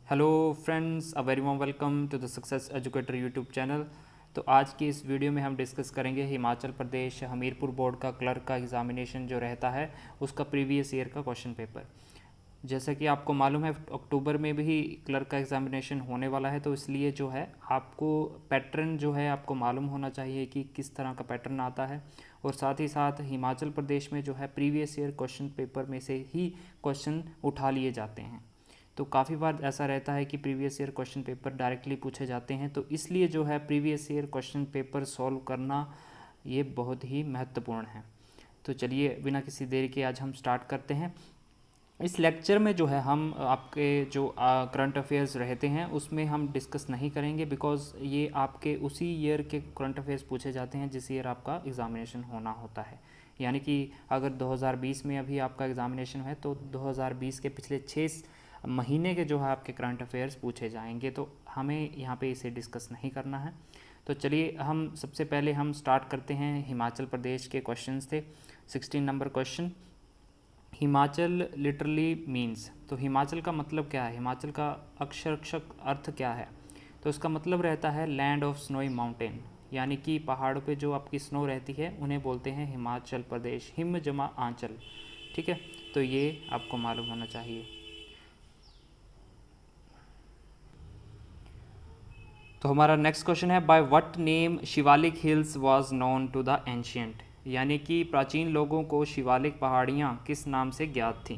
Hello friends, a very warm welcome to the success educator YouTube channel. तो आज की इस वीडियो में हम डिस्कस करेंगे हिमाचल प्रदेश हमीरपुर बोर्ड का क्लर्क का एग्ज़ामिनेशन जो रहता है उसका प्रीवियस ईयर का क्वेश्चन पेपर। जैसा कि आपको मालूम है अक्टूबर में भी क्लर्क का एग्ज़ामिनेशन होने वाला है, तो इसलिए जो है आपको पैटर्न जो है आपको मालूम होना चाहिए कि किस तरह का पैटर्न आता है। और साथ ही साथ हिमाचल प्रदेश में जो है प्रीवियस ईयर क्वेश्चन पेपर में से ही क्वेश्चन उठा लिए जाते हैं। तो काफ़ी बार ऐसा रहता है कि previous year question paper directly पूछे जाते हैं, तो इसलिए जो है previous year question paper solve करना ये बहुत ही महत्वपूर्ण है। तो चलिए बिना किसी देरी के आज हम स्टार्ट करते हैं। इस लेक्चर में जो है हम आपके जो करंट अफेयर्स रहते हैं उसमें हम डिस्कस नहीं करेंगे, बिकॉज़ ये आपके उसी ईयर के करंट अफेयर्स पूछे जाते हैं जिस ईयर आपका एग्ज़ामिनेशन होना होता है। यानी कि अगर 2020 में अभी आपका एग्ज़ामिनेशन है तो 2020 के पिछले 6 महीने के जो है आपके करंट अफेयर्स पूछे जाएंगे, तो हमें यहाँ पे इसे डिस्कस नहीं करना है। तो चलिए हम सबसे पहले हम स्टार्ट करते हैं। हिमाचल प्रदेश के क्वेश्चंस थे। 16 number question, Himachal literally means. तो हिमाचल का मतलब क्या है, हिमाचल का अक्षरशः अर्थ क्या है? तो इसका मतलब रहता है लैंड ऑफ स्नोई माउंटेन, यानी कि पहाड़ों पे जो आपकी स्नो रहती है उन्हें बोलते हैं हिमाचल प्रदेश, हिम जमा आंचल। ठीक है, तो ये आपको मालूम होना चाहिए। तो हमारा नेक्स्ट क्वेश्चन है, by what name Shivalik hills was known to the ancient. यानी कि प्राचीन लोगों को शिवालिक पहाड़ियाँ किस नाम से ज्ञात थीं?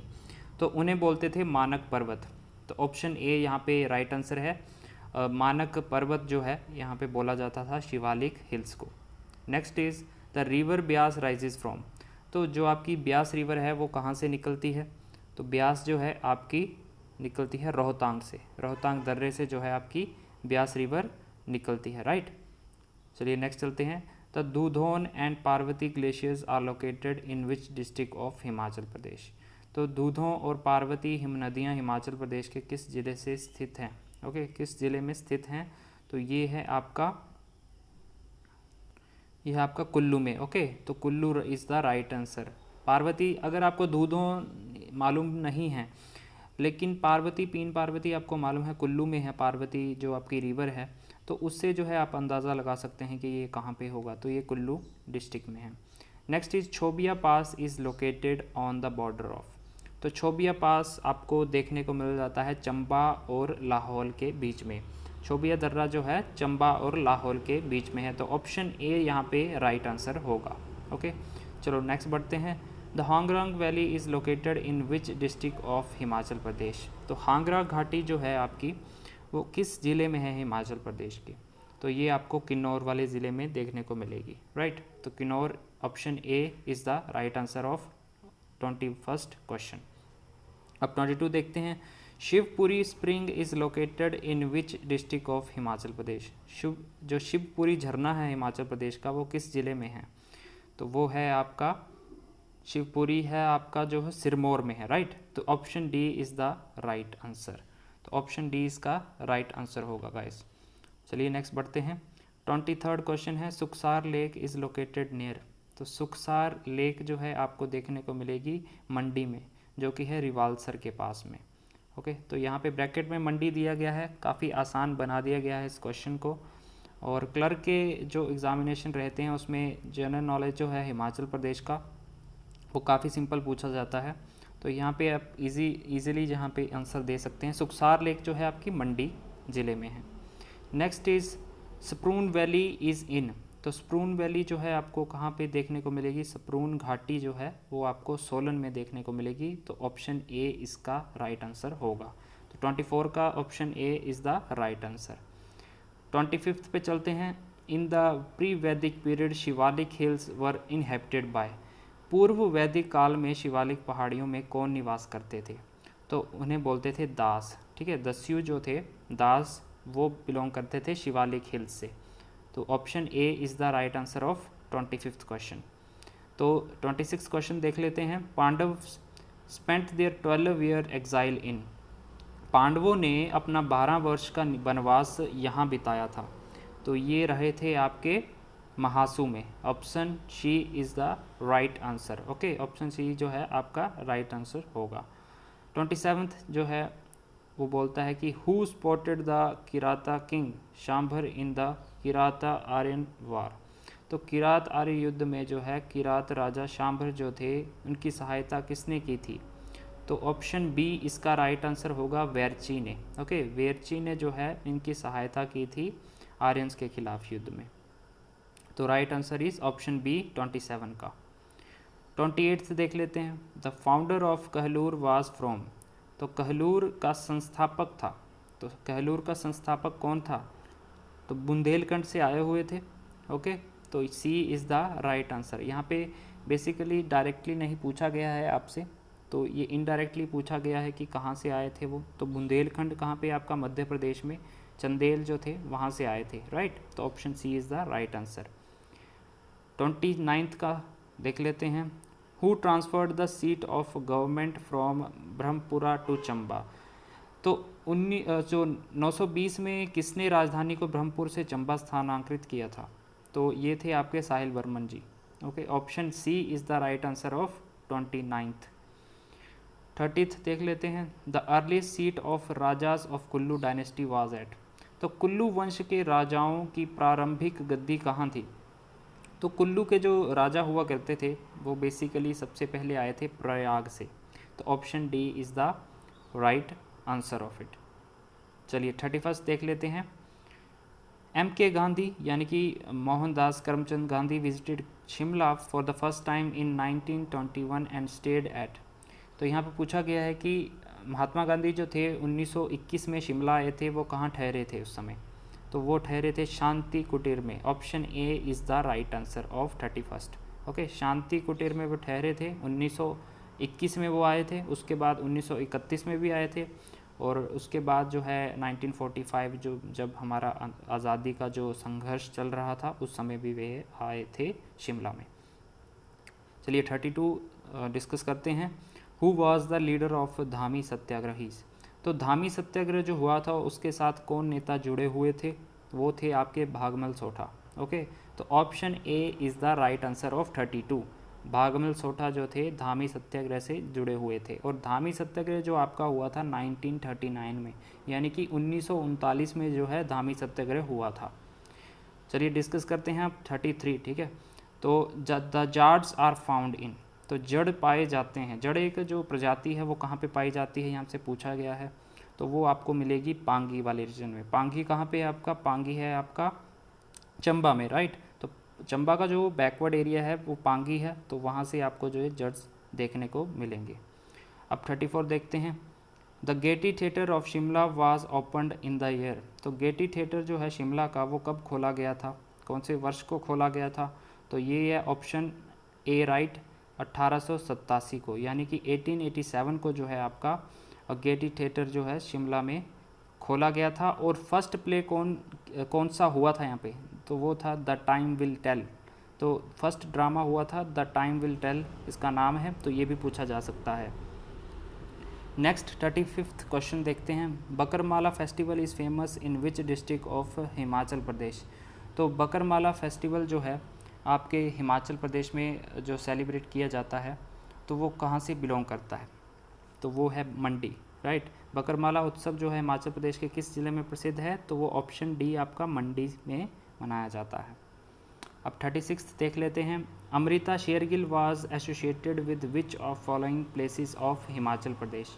तो उन्हें बोलते थे मानक पर्वत। तो ऑप्शन ए यहाँ पे राइट आंसर है। मानक पर्वत जो है यहाँ पे बोला जाता था शिवालिक हिल्स को। Next is the river Beas rises from. तो जो आपकी ब्यास रिवर है वो कहाँ से निकलती है? तो ब्यास जो है आपकी निकलती है रोहतांग से, रोहतांग दर्रे से जो है आपकी ब्यास रिवर निकलती है, राइट। चलिए नेक्स्ट चलते हैं। The Dudhon and Parvati glaciers are located in which district of Himachal Pradesh. तो दूधों और पार्वती हिम नदियाँ हिमाचल प्रदेश के किस ज़िले से स्थित हैं? ओके, किस ज़िले में स्थित हैं? तो ये है आपका, यह आपका कुल्लू में। ओके, तो Kullu is the right answer. Parvati, अगर आपको दूधों मालूम नहीं है लेकिन पार्वती, पीन पार्वती आपको मालूम है कुल्लू में है, पार्वती जो आपकी रिवर है, तो उससे जो है आप अंदाज़ा लगा सकते हैं कि ये कहाँ पे होगा। तो ये कुल्लू डिस्ट्रिक्ट में है। Next is Chhobia pass is located on the border of. तो छोबिया पास आपको देखने को मिल जाता है चंबा और लाहौल के बीच में। छोबिया दर्रा जो है चंबा और लाहौल के बीच में है, तो ऑप्शन ए यहाँ पे राइट आंसर होगा। ओके, चलो नेक्स्ट बढ़ते हैं। The Hangrang valley is located in which district of Himachal Pradesh. तो हांगरा घाटी जो है आपकी वो किस ज़िले में है हिमाचल प्रदेश के? तो ये आपको किन्नौर वाले ज़िले में देखने को मिलेगी, राइट। तो Kinnaur, option A is the right answer of 21st question. अब 22 देखते हैं। Shivpuri spring is located in which district of Himachal Pradesh. जो शिवपुरी झरना है हिमाचल प्रदेश का वो किस ज़िले में है? तो वो है आपका, शिवपुरी है आपका जो है सिरमौर में है, राइट। तो option D is the right answer. तो ऑप्शन डी इसका राइट आंसर होगा गाइस। चलिए नेक्स्ट बढ़ते हैं। 23rd क्वेश्चन है, सुखसार लेक इज़ लोकेटेड नियर। तो सुखसार लेक जो है आपको देखने को मिलेगी मंडी में, जो कि है रिवाल्सर के पास में। ओके, तो यहाँ पे ब्रैकेट में मंडी दिया गया है, काफ़ी आसान बना दिया गया है इस क्वेश्चन को। और क्लर्क के जो एग्ज़ामिनेशन रहते हैं उसमें जनरल नॉलेज जो है हिमाचल प्रदेश का वो काफ़ी सिंपल पूछा जाता है, तो यहाँ पे आप इजीली जहाँ पे आंसर दे सकते हैं। सुखसार लेक जो है आपकी मंडी ज़िले में है। नेक्स्ट इज़ स्प्रून वैली इज़ इन। तो स्प्रून वैली जो है आपको कहाँ पे देखने को मिलेगी? स्प्रून घाटी जो है वो आपको सोलन में देखने को मिलेगी, तो ऑप्शन ए इसका राइट आंसर होगा। तो 24 का option A is the right answer. 25th पे चलते हैं। इन द प्री वैदिक पीरियड शिवालिक हिल्स वर इनहेबिटेड बाय। पूर्व वैदिक काल में शिवालिक पहाड़ियों में कौन निवास करते थे? तो उन्हें बोलते थे दास। ठीक है, दस्यु जो थे दास वो बिलोंग करते थे शिवालिक हिल्स से। तो option A is the right answer of 25th question. तो 26th क्वेश्चन देख लेते हैं। Pandava spent their 12 year exile in. पांडवों ने अपना 12 वर्ष का वनवास यहाँ बिताया था, तो ये रहे थे आपके महासू में। Option C is the right answer. Okay, option C जो है आपका राइट आंसर होगा। 27th जो है वो बोलता है कि who spotted the Kirata king Shambar in the Kirata Aryan war. तो किरात आर्य युद्ध में जो है किरात राजा शांभर जो थे उनकी सहायता किसने की थी? तो ऑप्शन बी इसका राइट आंसर होगा वेरची ने। ओके, वेरची ने जो है इनकी सहायता की थी आर्यंस के खिलाफ युद्ध में। तो right answer is option B 27 का। 28th देख लेते हैं। The founder of Kahlur was from. तो कहलूर का संस्थापक था, तो कहलूर का संस्थापक कौन था? तो बुंदेलखंड से आए हुए थे। ओके, तो सी इज़ द राइट आंसर। यहाँ पे बेसिकली डायरेक्टली नहीं पूछा गया है आपसे, तो ये इनडायरेक्टली पूछा गया है कि कहाँ से आए थे वो। तो बुंदेलखंड कहाँ पे? आपका मध्य प्रदेश में चंदेल जो थे वहाँ से आए थे, राइट। तो option C is the right answer. 29th का देख लेते हैं। Who transferred the seat of government from Brahmapura to Chamba. तो जो 920 में किसने राजधानी को ब्रह्मपुर से चंबा स्थानांतरित किया था? तो ये थे आपके Sahil Varman ji. Okay, option C is the right answer of 29th। 30th देख लेते हैं। The earliest seat of rajas of Kullu dynasty was at. तो कुल्लू वंश के राजाओं की प्रारंभिक गद्दी कहाँ थी? तो कुल्लू के जो राजा हुआ करते थे वो बेसिकली सबसे पहले आए थे प्रयाग से। तो option D is the right answer of it. चलिए 31st देख लेते हैं। एम के गांधी यानी कि Mohandas Karamchand Gandhi visited Shimla for the first time in 1921 and stayed at. तो यहाँ पे पूछा गया है कि महात्मा गांधी जो थे 1921 में शिमला आए थे, वो कहाँ ठहरे थे उस समय? तो वो ठहरे थे शांति कुटीर में। Option A is the right answer of 31st। Okay, Shanti Kutir में वो ठहरे थे। 1921 में वो आए थे, उसके बाद 1931 में भी आए थे, और उसके बाद जो है 1945 जो जब हमारा आज़ादी का जो संघर्ष चल रहा था उस समय भी वे आए थे शिमला में। चलिए 32 डिस्कस करते हैं। Who was the leader of Dhami satyagrahis. तो धामी सत्याग्रह जो हुआ था उसके साथ कौन नेता जुड़े हुए थे? वो थे आपके भागमल सोठा। ओके, तो option A is the right answer of 32। Bhagmal Sotha जो थे धामी सत्याग्रह से जुड़े हुए थे, और धामी सत्याग्रह जो आपका हुआ था 1939 में, यानी कि 1939 में जो है धामी सत्याग्रह हुआ था। चलिए डिस्कस करते हैं अब 33, ठीक है। तो द जार्ड्स आर फाउंड इन। तो जड़ पाए जाते हैं, जड़ एक जो प्रजाति है वो कहाँ पे पाई जाती है यहाँ से पूछा गया है। तो वो आपको मिलेगी पांगी वाले रीजन में। पांगी कहाँ पे है आपका? पांगी है आपका चंबा में, राइट। तो चंबा का जो बैकवर्ड एरिया है वो पांगी है, तो वहाँ से आपको जो है जड्स देखने को मिलेंगे। अब 34 देखते हैं। The Getty theatre of Shimla was opened in the year. तो गेटी थिएटर जो है शिमला का वो कब खोला गया था? कौन से वर्ष को खोला गया था? तो ये है ऑप्शन ए राइट, 1887 को, यानी कि 1887 को जो है आपका गेटी थिएटर जो है शिमला में खोला गया था। और फर्स्ट प्ले कौन सा हुआ था यहाँ पे? तो वो था द टाइम विल टेल। तो फर्स्ट ड्रामा हुआ था द टाइम विल टेल, इसका नाम है। तो ये भी पूछा जा सकता है। नेक्स्ट 35th क्वेश्चन देखते हैं। Bakarmala festival is famous in which district of Himachal Pradesh. तो बकरमाला फेस्टिवल जो है आपके हिमाचल प्रदेश में जो सेलिब्रेट किया जाता है तो वो कहाँ से बिलोंग करता है? तो वो है मंडी, राइट। बकरमाला उत्सव जो है हिमाचल प्रदेश के किस ज़िले में प्रसिद्ध है? तो वो ऑप्शन डी आपका मंडी में मनाया जाता है। अब 36 देख लेते हैं। Amrita Shergil was associated with which of following places of Himachal Pradesh.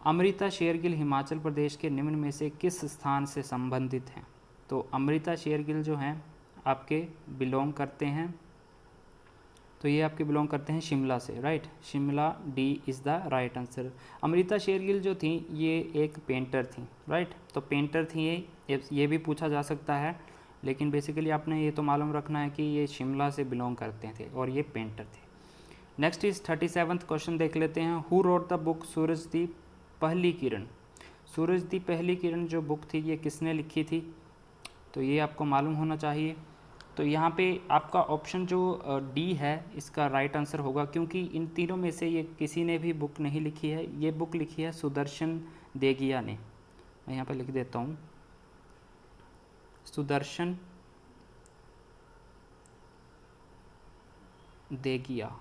Amrita Shergil Himachal Pradesh के निम्न में से किस स्थान से संबंधित हैं? तो अमृता शेरगिल जो हैं आपके बिलोंग करते हैं, तो ये आपके बिलोंग करते हैं शिमला से, right. Shimla, D is the right answer. Amrita Shergil जो थी ये एक पेंटर थी, राइट। तो पेंटर थी ये भी पूछा जा सकता है, लेकिन बेसिकली आपने ये तो मालूम रखना है कि ये शिमला से बिलोंग करते थे और ये पेंटर थे। नेक्स्ट इज 37th क्वेश्चन देख लेते हैं। हु रोट द बुक सूरज दी पहली किरण। सूरज दी पहली किरण जो बुक थी ये किसने लिखी थी? तो ये आपको मालूम होना चाहिए। तो यहाँ पे आपका ऑप्शन जो डी है इसका राइट आंसर होगा, क्योंकि इन तीनों में से ये किसी ने भी बुक नहीं लिखी है। ये बुक लिखी है सुदर्शन देगिया ने। मैं यहाँ पे लिख देता हूँ, सुदर्शन देगिया।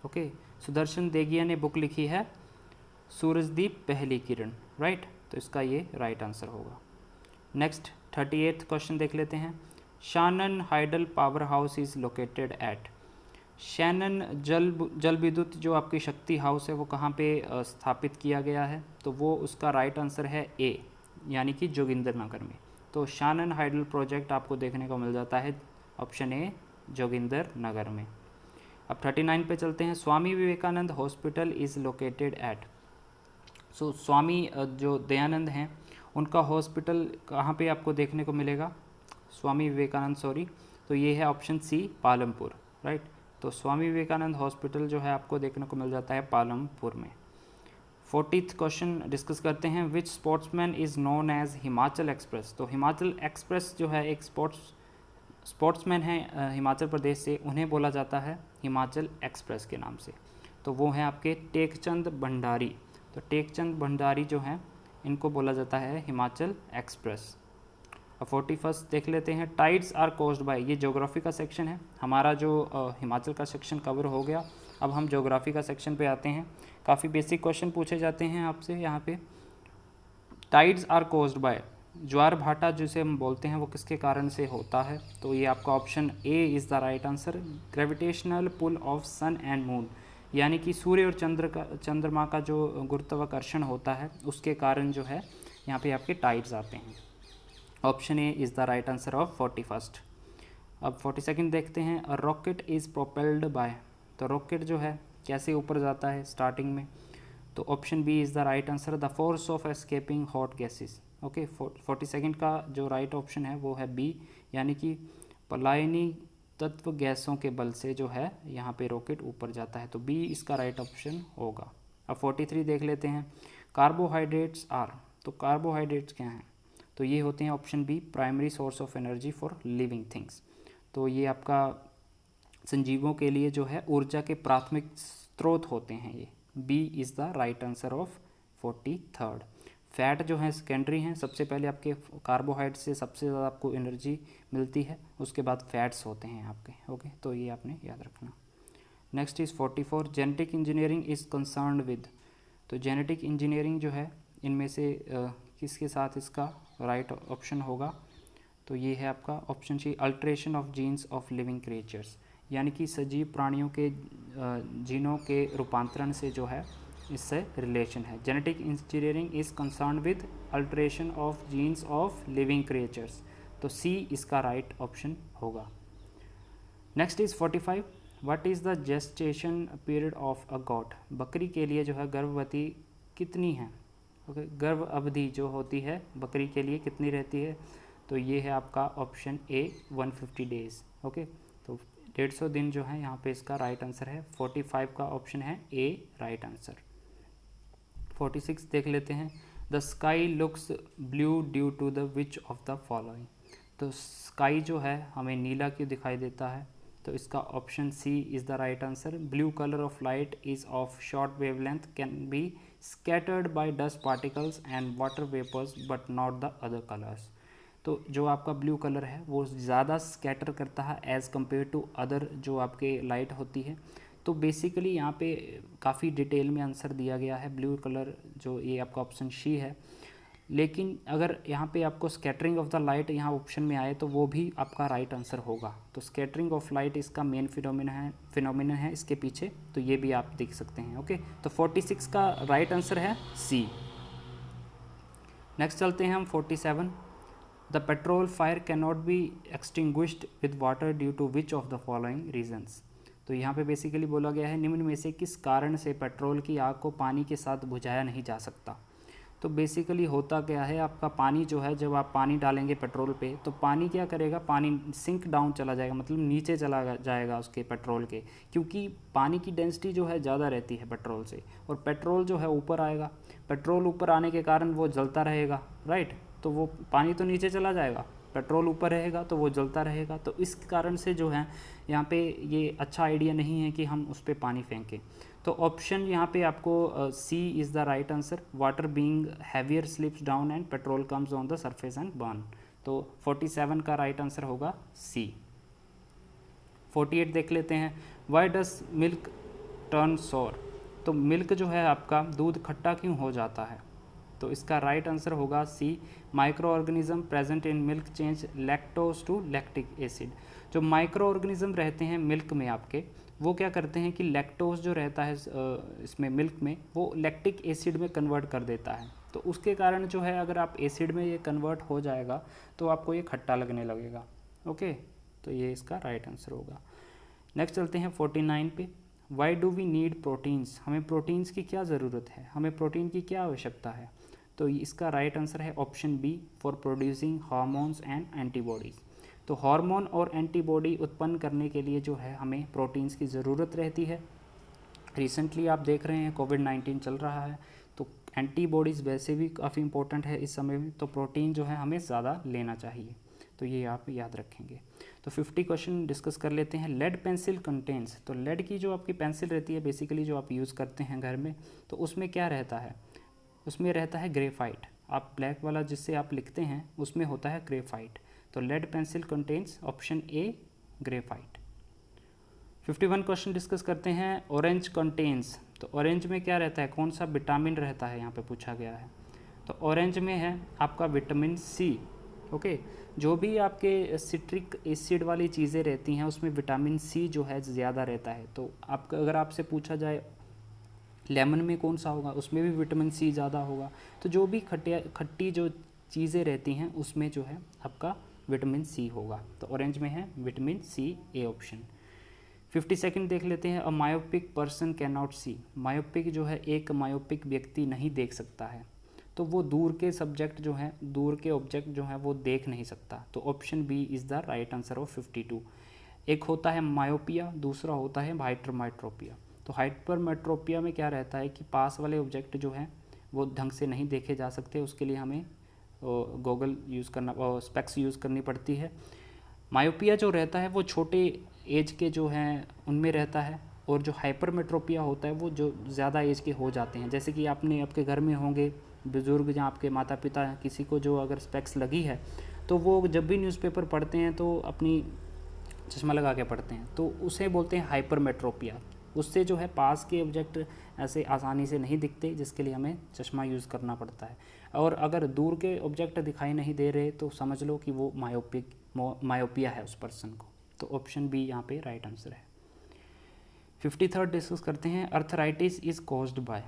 ओके, सुदर्शन देगिया ने बुक लिखी है सूरज की पहली किरण, राइट। तो इसका ये राइट आंसर होगा। नेक्स्ट 38th क्वेश्चन देख लेते हैं। Shanan hydel power house is located eight. Shannon जल विद्युत जो आपकी शक्ति हाउस है वो कहाँ पे स्थापित किया गया है, तो वो उसका राइट आंसर है ए, यानी कि जोगिंदरनगर में। तो शानन हाइडल प्रोजेक्ट आपको देखने को मिल जाता है ऑप्शन ए, जोगिंदरनगर में। अब 39 पे चलते हैं। Swami Vivekanand hospital is located at. So Swami जो दयानंद हैं उनका हॉस्पिटल कहाँ पे आपको देखने को मिलेगा, स्वामी विवेकानंद, सॉरी, तो ये है ऑप्शन सी, पालमपुर, राइट। तो स्वामी विवेकानंद हॉस्पिटल जो है आपको देखने को मिल जाता है पालमपुर में। 40th क्वेश्चन डिस्कस करते हैं। Which sportsman is known as Himachal express. तो हिमाचल एक्सप्रेस जो है एक स्पोर्ट्समैन है हिमाचल प्रदेश से, उन्हें बोला जाता है हिमाचल एक्सप्रेस के नाम से। तो वो हैं आपके टेकचंद भंडारी। तो टेकचंद भंडारी जो हैं इनको बोला जाता है हिमाचल एक्सप्रेस। अब 41st देख लेते हैं। Tides are caused by. ये ज्योग्राफी का सेक्शन है हमारा, जो हिमाचल का सेक्शन कवर हो गया। अब हम ज्योग्राफी का सेक्शन पे आते हैं। काफ़ी बेसिक क्वेश्चन पूछे जाते हैं आपसे यहाँ पे। टाइड्स आर कॉज्ड बाय, ज्वार भाटा जिसे हम बोलते हैं वो किसके कारण से होता है, तो ये आपका option A is the right answer. Gravitational pull of sun and moon, यानी कि सूर्य और चंद्रमा का जो गुरुत्वाकर्षण होता है उसके कारण जो है यहाँ पे आपके टाइड्स आते हैं। Option A is the right answer of 41st। अब 42nd देखते हैं। A rocket is propelled by. तो रॉकेट जो है कैसे ऊपर जाता है स्टार्टिंग में, तो option B is the right answer, the force of escaping hot gases. Okay, 42nd का जो राइट ऑप्शन है वो है बी, यानी कि पलायनी तत्व गैसों के बल से जो है यहाँ पे रॉकेट ऊपर जाता है। तो बी इसका राइट ऑप्शन होगा। अब 43 देख लेते हैं। Carbohydrates are. तो कार्बोहाइड्रेट्स क्या हैं, तो ये होते हैं option B, primary source of energy for living things. तो ये आपका संजीवों के लिए जो है ऊर्जा के प्राथमिक स्रोत होते हैं ये। B is the right answer of 43rd। Fat जो है सेकेंडरी हैं, सबसे पहले आपके कार्बोहाइड्रेट से सबसे ज़्यादा आपको एनर्जी मिलती है, उसके बाद फैट्स होते हैं आपके। ओके, तो ये आपने याद रखना। Next is 44। Genetic engineering is concerned with. तो जेनेटिक इंजीनियरिंग जो है इनमें से किसके साथ इसका राइट ऑप्शन होगा, तो ये है आपका option C, alteration of genes of living creatures, यानी कि सजीव प्राणियों के जीनों के रूपांतरण से जो है इससे रिलेशन है। Genetic engineering is concern with alteration of genes of living creatures, तो सी इसका राइट ऑप्शन होगा। Next is 45। What is the gestation period of a got. बकरी के लिए जो है गर्भवती कितनी है, ओके, गर्भ अवधि जो होती है बकरी के लिए कितनी रहती है, तो ये है आपका ऑप्शन ए, 150 डेज़। ओके, तो 150 दिन जो है यहाँ पे इसका राइट आंसर है। 45 का ऑप्शन है ए राइट आंसर। 46 देख लेते हैं। The sky looks blue due to the which of the following. तो स्काई जो है हमें नीला क्यों दिखाई देता है, तो इसका option C is the right answer. Blue colour of light is of short wavelength, can be scattered by dust particles and water vapours but not the other colours. तो जो आपका ब्लू कलर है वो ज़्यादा स्कैटर करता है as compare to other जो आपके लाइट होती है। तो बेसिकली यहाँ पे काफ़ी डिटेल में आंसर दिया गया है ब्लू कलर, जो ये आपका ऑप्शन सी है। लेकिन अगर यहाँ पे आपको स्कैटरिंग ऑफ द लाइट यहाँ ऑप्शन में आए तो वो भी आपका राइट आंसर होगा। तो स्कैटरिंग ऑफ लाइट इसका मेन फिनोमिना है इसके पीछे, तो ये भी आप देख सकते हैं। ओके, तो 46 का राइट आंसर है सी। नेक्स्ट चलते हैं हम 47। The petrol fire cannot be extinguished with water due to which of the following reasons. तो यहाँ पे बेसिकली बोला गया है निम्न में से किस कारण से पेट्रोल की आग को पानी के साथ बुझाया नहीं जा सकता। तो बेसिकली होता क्या है, आपका पानी जो है जब आप पानी डालेंगे पेट्रोल पे तो पानी क्या करेगा, पानी सिंक डाउन चला जाएगा, मतलब नीचे चला जाएगा उसके पेट्रोल के, क्योंकि पानी की डेंसिटी जो है ज़्यादा रहती है पेट्रोल से, और पेट्रोल जो है ऊपर आएगा। पेट्रोल ऊपर आने के कारण वो जलता रहेगा, राइट। तो वो पानी तो नीचे चला जाएगा, पेट्रोल ऊपर रहेगा तो वो जलता रहेगा। तो इस कारण से जो है यहाँ पे ये अच्छा आइडिया नहीं है कि हम उस पर पानी फेंकें। तो ऑप्शन यहाँ पे आपको C is the right answer. Water being heavier slips down and petrol comes on the surface and burn. तो 47 का राइट आंसर होगा सी। 48 देख लेते हैं। वाई डस मिल्क टर्न सोर। तो मिल्क जो है आपका, दूध खट्टा क्यों हो जाता है? तो इसका राइट आंसर होगा C, micro organism present in milk change lactose to lactic acid. जो माइक्रो ऑर्गेनिज्म रहते हैं मिल्क में आपके, वो क्या करते हैं कि लैक्टोज जो रहता है इसमें मिल्क में, वो लैक्टिक एसिड में कन्वर्ट कर देता है। तो उसके कारण जो है, अगर आप एसिड में ये कन्वर्ट हो जाएगा तो आपको ये खट्टा लगने लगेगा। ओके, तो ये इसका राइट आंसर होगा। नेक्स्ट चलते हैं 49 पे। Why do we need proteins? हमें प्रोटीन्स की क्या ज़रूरत है, हमें प्रोटीन की क्या आवश्यकता है? तो इसका राइट आंसर है option B, for producing hormones and antibodies. तो हार्मोन और एंटीबॉडी उत्पन्न करने के लिए जो है हमें प्रोटीन्स की ज़रूरत रहती है। रिसेंटली आप देख रहे हैं कोविड-19 चल रहा है, तो एंटीबॉडीज़ वैसे भी काफ़ी इंपॉर्टेंट है इस समय में, तो प्रोटीन जो है हमें ज़्यादा लेना चाहिए। तो ये आप याद रखेंगे। तो 50 क्वेश्चन डिस्कस कर लेते हैं। लेड पेंसिल कंटेन्स, तो लेड की जो आपकी पेंसिल रहती है बेसिकली जो आप यूज़ करते हैं घर में, तो उसमें क्या रहता है? उसमें रहता है ग्रेफाइट। आप ब्लैक वाला जिससे आप लिखते हैं उसमें होता है ग्रेफाइट। तो lead pencil contains option A graphite. 51 question discuss करते हैं। ऑरेंज कंटेन्स, तो ऑरेंज में क्या रहता है, कौन सा विटामिन रहता है, यहाँ पे पूछा गया है। तो ऑरेंज में है आपका विटामिन सी। ओके, जो भी आपके सिट्रिक एसिड वाली चीज़ें रहती हैं उसमें विटामिन सी जो है ज़्यादा रहता है। तो आपका अगर आपसे पूछा जाए लेमन में कौन सा होगा, उसमें भी विटामिन सी ज़्यादा होगा। तो जो भी खट्टी जो चीज़ें रहती हैं उसमें जो है आपका विटामिन सी होगा। तो ऑरेंज में है विटामिन सी, ए ऑप्शन। 52 देख लेते हैं। A myopic person can not see. Myopic जो है, एक मायोपिक व्यक्ति नहीं देख सकता है, तो वो दूर के सब्जेक्ट जो हैं, दूर के ऑब्जेक्ट जो हैं वो देख नहीं सकता। तो option B is the right answer of 52। एक होता है मायोपिया, दूसरा होता है हाइपरमेट्रोपिया। तो हाइपरमेट्रोपिया में क्या रहता है कि पास वाले ऑब्जेक्ट जो हैं वो ढंग से नहीं देखे जा सकते, उसके लिए हमें गॉगल यूज़ करना, स्पेक्स यूज़ करनी पड़ती है। मायोपिया जो रहता है वो छोटे एज के जो हैं उनमें रहता है, और जो हाइपरमेट्रोपिया होता है वो जो ज़्यादा एज के हो जाते हैं। जैसे कि आपने आपके घर में होंगे बुज़ुर्ग या आपके माता पिता, किसी को जो अगर स्पेक्स लगी है तो वो जब भी न्यूज़पेपर पढ़ते हैं तो अपनी चश्मा लगा के पढ़ते हैं, तो उसे बोलते हैं हाइपरमेट्रोपिया। उससे जो है पास के ऑब्जेक्ट ऐसे आसानी से नहीं दिखते, जिसके लिए हमें चश्मा यूज़ करना पड़ता है। और अगर दूर के ऑब्जेक्ट दिखाई नहीं दे रहे तो समझ लो कि वो मायोपिया है उस पर्सन को। तो ऑप्शन बी यहाँ पे राइट आंसर है। 53 डिस्कस करते हैं। Arthritis is caused by.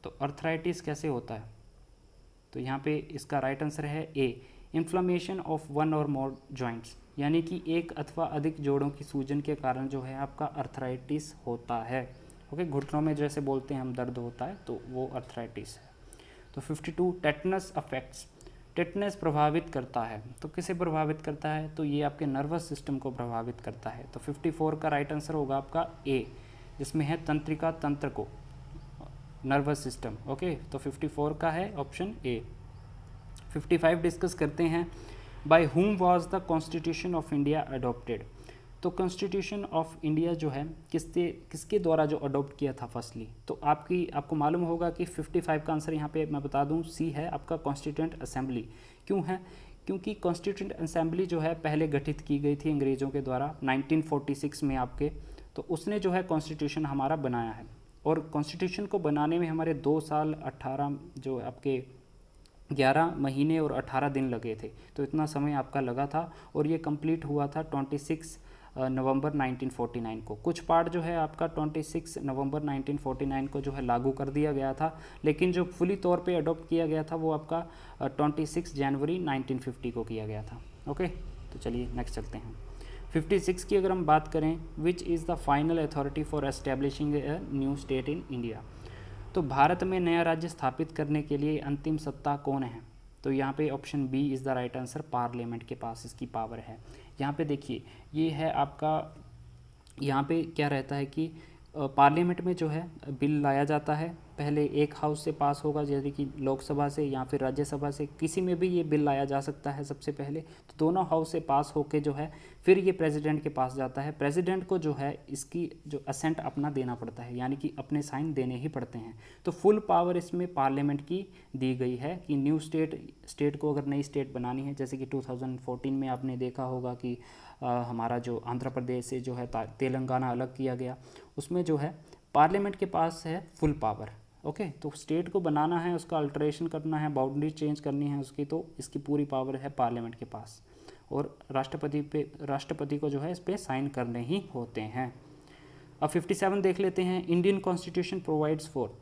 तो अर्थराइटिस कैसे होता है? तो यहाँ पे इसका राइट आंसर है ए, इन्फ्लामेशन ऑफ वन और मोर जॉइंट्स, यानी कि एक अथवा अधिक जोड़ों की सूजन के कारण जो है आपका अर्थराइटिस होता है। ओके, घुटनों में जैसे बोलते हैं हम दर्द होता है, तो वो अर्थराइटिस है। तो 52 टेटनस अफेक्ट्स। टेटनस प्रभावित करता है, तो किसे प्रभावित करता है? तो ये आपके नर्वस सिस्टम को प्रभावित करता है। तो 54 का राइट आंसर होगा आपका ए, जिसमें है तंत्रिका तंत्र को, नर्वस सिस्टम। ओके, तो 54 का है ऑप्शन ए। 55 डिस्कस करते हैं। By whom was the constitution of India adopted. तो कॉन्स्टिट्यूशन ऑफ इंडिया जो है किसके द्वारा जो अडॉप्ट किया था फर्स्टली? तो आपको मालूम होगा कि 55 का आंसर यहाँ पे मैं बता दूँ सी है आपका, कॉन्स्टिट्यूएंट असेंबली। क्यों है? क्योंकि कॉन्स्टिट्यूएंट असेंबली जो है पहले गठित की गई थी अंग्रेज़ों के द्वारा 1946 में आपके, तो उसने जो है कॉन्स्टिट्यूशन हमारा बनाया है। और कॉन्स्टिट्यूशन को बनाने में हमारे 2 साल 18 जो आपके 11 महीने और 18 दिन लगे थे। तो इतना समय आपका लगा था, और ये कंप्लीट हुआ था 26 नवंबर 1949 को। कुछ पार्ट जो है आपका 26 नवंबर 1949 को जो है लागू कर दिया गया था, लेकिन जो फुली तौर पे अडॉप्ट किया गया था वो आपका 26 जनवरी 1950 को किया गया था। ओके, तो चलिए नेक्स्ट चलते हैं। 56 की अगर हम बात करें, which is the final authority for establishing a new state in India. तो भारत में नया राज्य स्थापित करने के लिए अंतिम सत्ता कौन है? तो यहाँ पे option B is the right answer, parliament के पास इसकी पावर है। यहाँ पे देखिए ये है आपका, यहाँ पे क्या रहता है कि पार्लियामेंट में जो है बिल लाया जाता है, पहले एक हाउस से पास होगा, जैसे कि लोकसभा से या फिर राज्यसभा से, किसी में भी ये बिल लाया जा सकता है सबसे पहले। तो दोनों हाउस से पास होके जो है फिर ये प्रेसिडेंट के पास जाता है। प्रेसिडेंट को जो है इसकी जो असेंट अपना देना पड़ता है, यानी कि अपने साइन देने ही पड़ते हैं। तो फुल पावर इसमें पार्लियामेंट की दी गई है कि न्यू स्टेट को अगर नई स्टेट बनानी है, जैसे कि 2014 में आपने देखा होगा कि हमारा जो आंध्र प्रदेश से जो है तेलंगाना अलग किया गया, उसमें जो है पार्लियामेंट के पास है फुल पावर। ओके, तो स्टेट को बनाना है, उसका अल्टरेशन करना है, बाउंड्री चेंज करनी है उसकी, तो इसकी पूरी पावर है पार्लियामेंट के पास, और राष्ट्रपति को जो है इस पर साइन करने ही होते हैं। अब 57 देख लेते हैं। इंडियन कॉन्स्टिट्यूशन प्रोवाइड्स फॉर,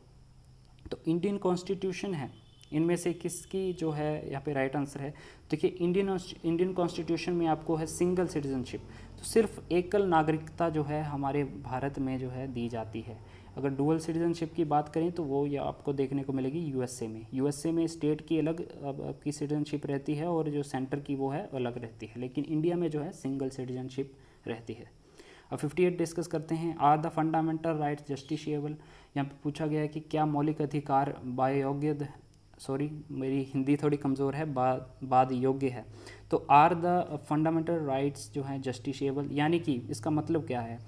तो इंडियन कॉन्स्टिट्यूशन है, इनमें से किसकी जो है यहाँ पे राइट आंसर है? देखिए इंडियन कॉन्स्टिट्यूशन में आपको है सिंगल सिटीजनशिप, तो सिर्फ एकल नागरिकता जो है हमारे भारत में जो है दी जाती है। अगर डुअल सिटीजनशिप की बात करें तो वो ये आपको देखने को मिलेगी यूएसए में स्टेट की अलग आपकी सिटीजनशिप रहती है और जो सेंटर की वो है अलग रहती है, लेकिन इंडिया में जो है सिंगल सिटीजनशिप रहती है। अब 58 डिस्कस करते हैं। Are the fundamental rights justiciable, यहाँ पे पूछा गया है कि क्या मौलिक अधिकार मेरी हिंदी थोड़ी कमज़ोर है, बाद योग्य है, तो आर द फंडामेंटल राइट्स जो हैं जस्टिशिएबल, यानी कि इसका मतलब क्या है?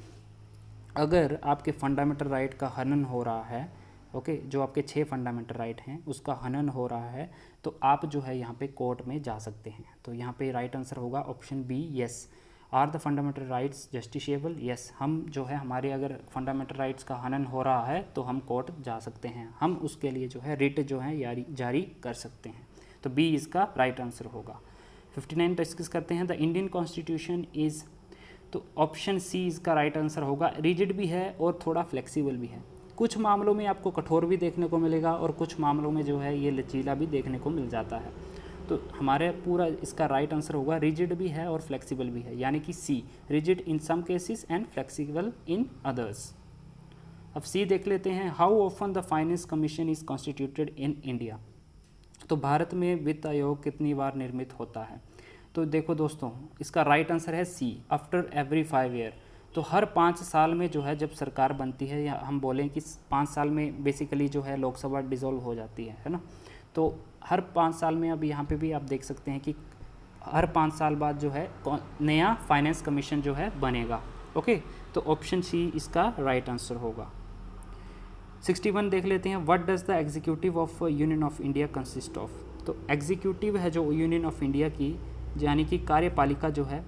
अगर आपके फंडामेंटल राइट का हनन हो रहा है, ओके, जो आपके 6 फंडामेंटल राइट हैं उसका हनन हो रहा है, तो आप जो है यहाँ पे कोर्ट में जा सकते हैं। तो यहाँ पे राइट आंसर होगा option B, yes. Are the fundamental rights justiciable, yes, हम जो है हमारे अगर फंडामेंटल राइट्स का हनन हो रहा है तो हम कोर्ट जा सकते हैं, हम उसके लिए जो है रिट जो है जारी कर सकते हैं। तो बी इसका राइट आंसर होगा। 59 डिस्कस करते हैं। द इंडियन कॉन्स्टिट्यूशन इज़, तो ऑप्शन सी इसका राइट आंसर होगा। रिजिड भी है और थोड़ा फ्लेक्सिबल भी है, कुछ मामलों में आपको कठोर भी देखने को मिलेगा और कुछ मामलों में जो है ये लचीला भी देखने को मिल जाता है। तो हमारे पूरा इसका राइट आंसर होगा रिजिड भी है और फ्लेक्सिबल भी है, यानी कि C, rigid in some cases and flexible in others. अब सी देख लेते हैं। How often the finance commission is constituted in India, तो भारत में वित्त आयोग कितनी बार निर्मित होता है? तो देखो दोस्तों, इसका राइट आंसर है सी, आफ्टर एवरी 5 ईयर। तो हर 5 साल में जो है जब सरकार बनती है, या हम बोलें कि 5 साल में बेसिकली जो है लोकसभा डिसॉल्व हो जाती है ना, तो हर 5 साल में अब यहाँ पे भी आप देख सकते हैं कि हर 5 साल बाद जो है नया फाइनेंस कमीशन जो है बनेगा। ओके, तो ऑप्शन सी इसका राइट आंसर होगा। 61 देख लेते हैं। What does the executive of union of India consist of, तो एग्जीक्यूटिव है जो यूनियन ऑफ इंडिया की, यानी कि कार्यपालिका जो है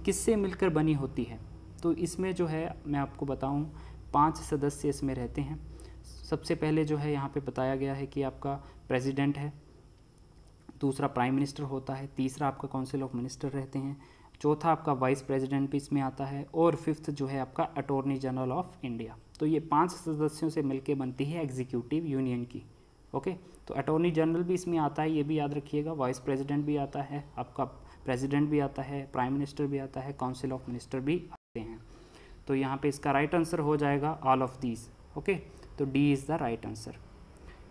किससे मिलकर बनी होती है? तो इसमें जो है मैं आपको बताऊं 5 सदस्य इसमें रहते हैं। सबसे पहले जो है यहाँ पे बताया गया है कि आपका प्रेसिडेंट है, दूसरा प्राइम मिनिस्टर होता है, तीसरा आपका काउंसिल ऑफ मिनिस्टर रहते हैं, चौथा आपका वाइस प्रेसिडेंट भी इसमें आता है, और फिफ्थ जो है आपका अटॉर्नी जनरल ऑफ इंडिया। तो ये 5 सदस्यों से मिलकर बनती है एग्जीक्यूटिव यूनियन की। ओके, तो अटॉर्नी जनरल भी इसमें आता है, ये भी याद रखिएगा, वाइस प्रेसिडेंट भी आता है, आपका प्रेसिडेंट भी आता है, प्राइम मिनिस्टर भी आता है, काउंसिल ऑफ मिनिस्टर भी आते हैं। तो यहाँ पे इसका राइट आंसर हो जाएगा ऑल ऑफ दीज। ओके, तो D is the right answer.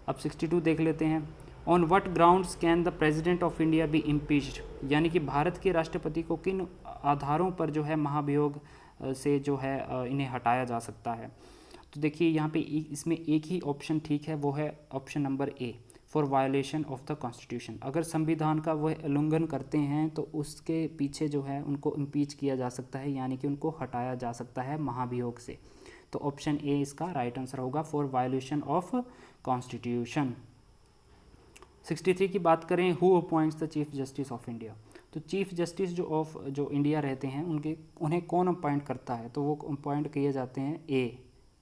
अब 62 देख लेते हैं। On what grounds can the president of India be impeached, यानी कि भारत के राष्ट्रपति को किन आधारों पर जो है महाभियोग से जो है इन्हें हटाया जा सकता है? तो देखिए यहाँ पे इसमें एक ही ऑप्शन ठीक है, वो है option number A, for violation of the constitution. अगर संविधान का वह उल्लंघन करते हैं तो उसके पीछे जो है उनको इम्पीच किया जा सकता है, यानी कि उनको हटाया जा सकता है महाभियोग से। तो ऑप्शन ए इसका राइट आंसर होगा, फॉर वायोलेशन ऑफ कॉन्स्टिट्यूशन। 63 की बात करें, who appoints the chief justice of India, तो चीफ जस्टिस जो इंडिया रहते हैं उन्हें कौन अपॉइंट करता है? तो वो अपॉइंट किए जाते हैं ए,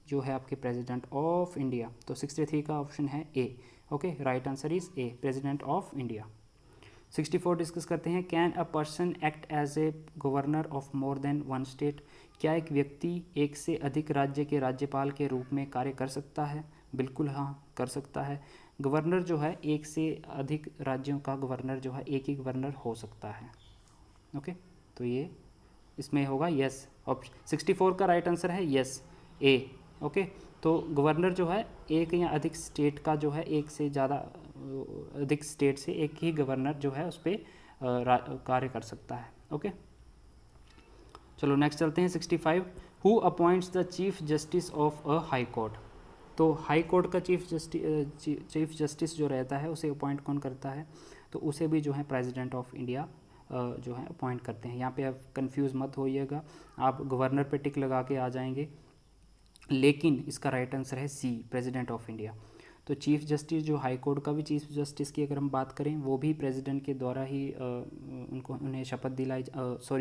जो है आपके प्रेसिडेंट ऑफ इंडिया। तो 63 का ऑप्शन है A. Okay, right answer is A, president of India. 64 discuss करते हैं। Can a person act as a governor of more than one state, क्या एक व्यक्ति एक से अधिक राज्य के राज्यपाल के रूप में कार्य कर सकता है? बिल्कुल हाँ, कर सकता है। गवर्नर जो है एक से अधिक राज्यों का गवर्नर जो है एक ही गवर्नर हो सकता है। ओके, तो ये इसमें होगा यस। ऑप्शन 64 का राइट आंसर है यस, ए। ओके, तो गवर्नर जो है एक या अधिक स्टेट का जो है एक से ज़्यादा अधिक स्टेट से एक ही गवर्नर जो है उस पर कार्य कर सकता है। ओके, चलो नेक्स्ट चलते हैं। 65, who appoints the chief justice of a high court, तो हाई कोर्ट का चीफ जस्टिस जो रहता है उसे अपॉइंट कौन करता है? तो उसे भी जो है प्रेसिडेंट ऑफ इंडिया जो है अपॉइंट करते हैं। यहाँ पे आप कंफ्यूज मत होइएगा, आप गवर्नर पे टिक लगा के आ जाएंगे, लेकिन इसका राइट आंसर है सी, प्रेसिडेंट ऑफ इंडिया। तो चीफ जस्टिस जो हाई कोर्ट का भी चीफ जस्टिस की अगर हम बात करें, वो भी प्रेसिडेंट के द्वारा ही उन्हें शपथ दिलाई,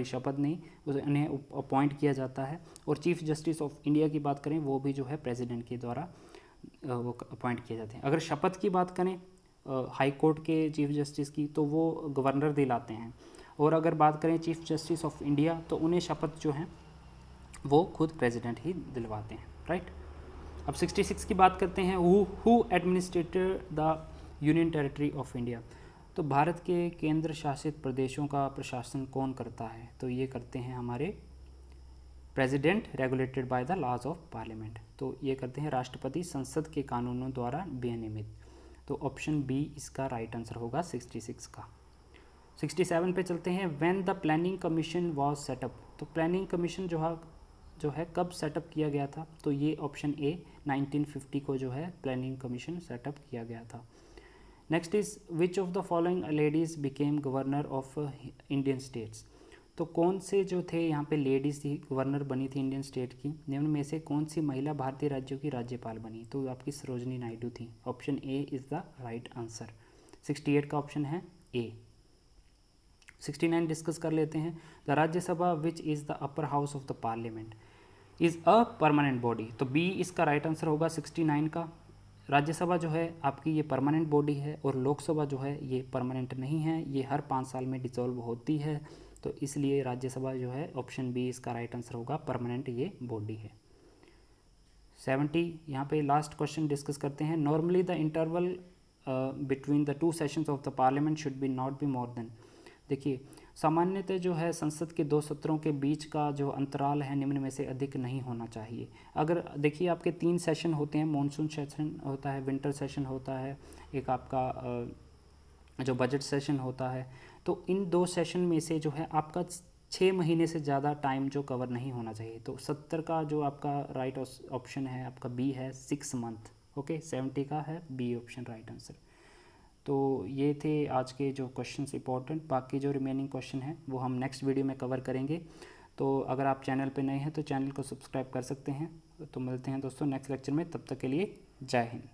शपथ नहीं, उन्हें अपॉइंट किया जाता है। और चीफ जस्टिस ऑफ इंडिया की बात करें, वो भी जो है प्रेसिडेंट के द्वारा वो अपॉइंट किए जाते हैं। अगर शपथ की बात करें हाई कोर्ट के चीफ जस्टिस की, तो वो गवर्नर दिलाते हैं। और अगर बात करें चीफ जस्टिस ऑफ इंडिया, तो उन्हें शपथ जो है वो खुद प्रेसिडेंट ही दिलवाते हैं, राइट। अब 66 की बात करते हैं, who administrator the union territory of India. तो भारत के केंद्र शासित प्रदेशों का प्रशासन कौन करता है? तो ये करते हैं हमारे president, regulated by the laws of parliament. तो ये करते हैं राष्ट्रपति संसद के कानूनों द्वारा विनियमित। तो ऑप्शन बी इसका राइट आंसर होगा 66 का। 67 पे चलते हैं, when the planning commission was setup. तो प्लानिंग कमीशन जो है कब सेटअप किया गया था? तो ये ऑप्शन ए 1950 को जो है प्लानिंग कमीशन सेटअप किया गया था। Next is which of the following ladies became governor of Indian states. तो कौन से जो थे यहाँ पे लेडीज थी गवर्नर बनी थी इंडियन स्टेट की, निम्न में से कौन सी महिला भारतीय राज्यों की राज्यपाल बनी? तो आपकी सरोजनी नायडू थी। Option A is the right answer. 68 का ऑप्शन है ए। 69 डिस्कस कर लेते हैं, the Rajya Sabha which is the upper house of the parliament is a permanent body. तो बी इसका राइट आंसर होगा 69 का। राज्यसभा जो है आपकी ये परमानेंट बॉडी है, और लोकसभा जो है ये परमानेंट नहीं है, ये हर 5 साल में डिसॉल्व होती है। तो इसलिए राज्यसभा जो है ऑप्शन बी इसका राइट आंसर होगा, परमानेंट ये बॉडी है। 70 यहाँ पे लास्ट क्वेश्चन डिस्कस करते हैं, normally the interval between the 2 sessions of the parliament should be not be more than. देखिए सामान्यतः जो है संसद के 2 सत्रों के बीच का जो अंतराल है निम्न में से अधिक नहीं होना चाहिए। अगर देखिए आपके 3 सेशन होते हैं, मॉनसून सेशन होता है, विंटर सेशन होता है, एक आपका जो बजट सेशन होता है। तो इन 2 सेशन में से जो है आपका 6 महीने से ज़्यादा टाइम जो कवर नहीं होना चाहिए। तो 70 का जो आपका राइट ऑप्शन है आपका बी है 6 मंथ। ओके, 70 का है बी ऑप्शन राइट आंसर। तो ये थे आज के जो क्वेश्चंस इंपॉर्टेंट। बाकी जो रिमेनिंग क्वेश्चन हैं वो हम नेक्स्ट वीडियो में कवर करेंगे। तो अगर आप चैनल पे नए हैं तो चैनल को सब्सक्राइब कर सकते हैं। तो मिलते हैं दोस्तों नेक्स्ट लेक्चर में, तब तक के लिए जय हिंद।